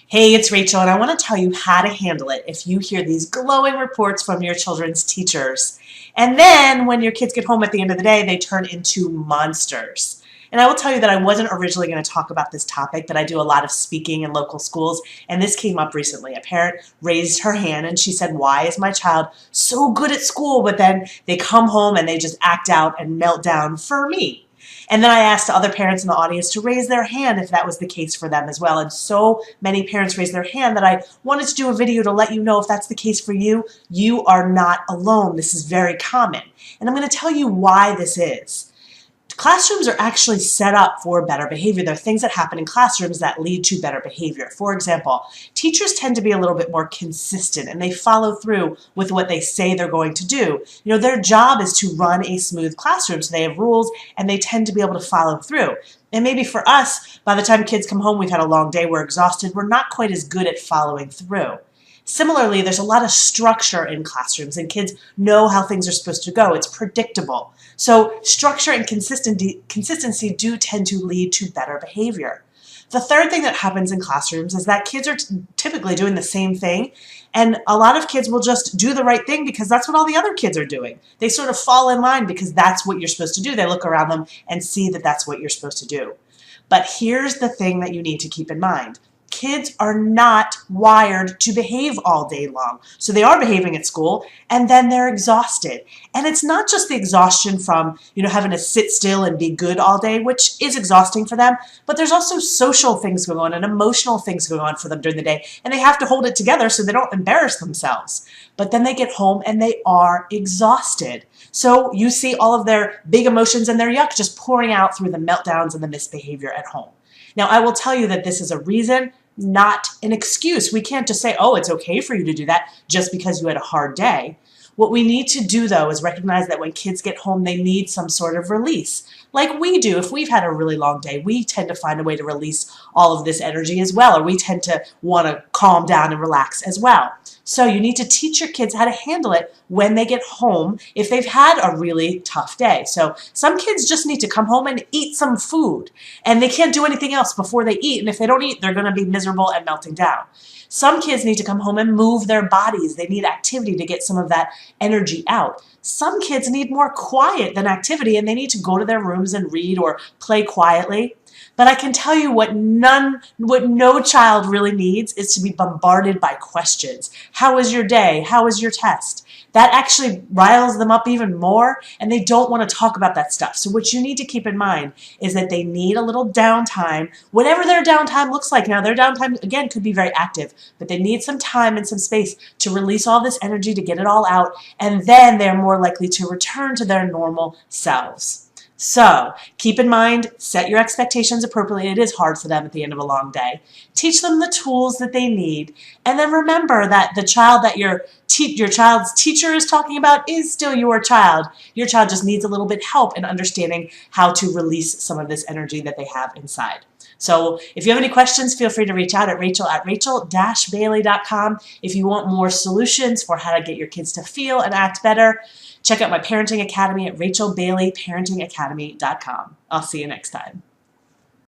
Hey, it's Rachel, and I want to tell you how to handle it if you hear these glowing reports from your children's teachers. And then when your kids get home at the end of the day, they turn into monsters. And I will tell you that I wasn't originally going to talk about this topic, but I do a lot of speaking in local schools, and this came up recently. A parent raised her hand and she said, "Why is my child so good at school, but then they come home and they just act out and melt down for me?" And then I asked other parents in the audience to raise their hand if that was the case for them as well. And so many parents raised their hand that I wanted to do a video to let you know if that's the case for you, you are not alone. This is very common. And I'm going to tell you why this is. Classrooms are actually set up for better behavior. There are things that happen in classrooms that lead to better behavior. For example, teachers tend to be a little bit more consistent and they follow through with what they say they're going to do. You know, their job is to run a smooth classroom, so they have rules and they tend to be able to follow through. And maybe for us, by the time kids come home, we've had a long day, we're exhausted, we're not quite as good at following through. Similarly, there's a lot of structure in classrooms and kids know how things are supposed to go. It's predictable. So structure and consistency do tend to lead to better behavior. The third thing that happens in classrooms is that kids are typically doing the same thing, and a lot of kids will just do the right thing because that's what all the other kids are doing. They sort of fall in line because that's what you're supposed to do. They look around them and see that that's what you're supposed to do. But here's the thing that you need to keep in mind. Kids are not wired to behave all day long. So they are behaving at school and then they're exhausted. And it's not just the exhaustion from, having to sit still and be good all day, which is exhausting for them, but there's also social things going on and emotional things going on for them during the day. And they have to hold it together so they don't embarrass themselves. But then they get home and they are exhausted. So you see all of their big emotions and their yuck just pouring out through the meltdowns and the misbehavior at home. Now, I will tell you that this is a reason, not an excuse. We can't just say, oh, it's okay for you to do that just because you had a hard day. What we need to do, though, is recognize that when kids get home, they need some sort of release. Like we do. If we've had a really long day, we tend to find a way to release all of this energy as well, or we tend to want to calm down and relax as well. So you need to teach your kids how to handle it when they get home if they've had a really tough day. So some kids just need to come home and eat some food, and they can't do anything else before they eat. And if they don't eat, they're going to be miserable and melting down. Some kids need to come home and move their bodies. They need activity to get some of that energy out. Some kids need more quiet than activity, and they need to go to their rooms and read or play quietly. But I can tell you what no child really needs is to be bombarded by questions. How was your day? How was your test? That actually riles them up even more, and they don't want to talk about that stuff. So what you need to keep in mind is that they need a little downtime, whatever their downtime looks like. Now, their downtime, again, could be very active, but they need some time and some space to release all this energy, to get it all out, and then they're more likely to return to their normal selves. So keep in mind, set your expectations appropriately. It is hard for them at the end of a long day. Teach them the tools that they need. And then remember that the child that your child's teacher is talking about is still your child. Your child just needs a little bit help in understanding how to release some of this energy that they have inside. So if you have any questions, feel free to reach out at rachel@bailey.com. If you want more solutions for how to get your kids to feel and act better, check out my Parenting Academy at rachelbaileyparentingacademy.com. I'll see you next time.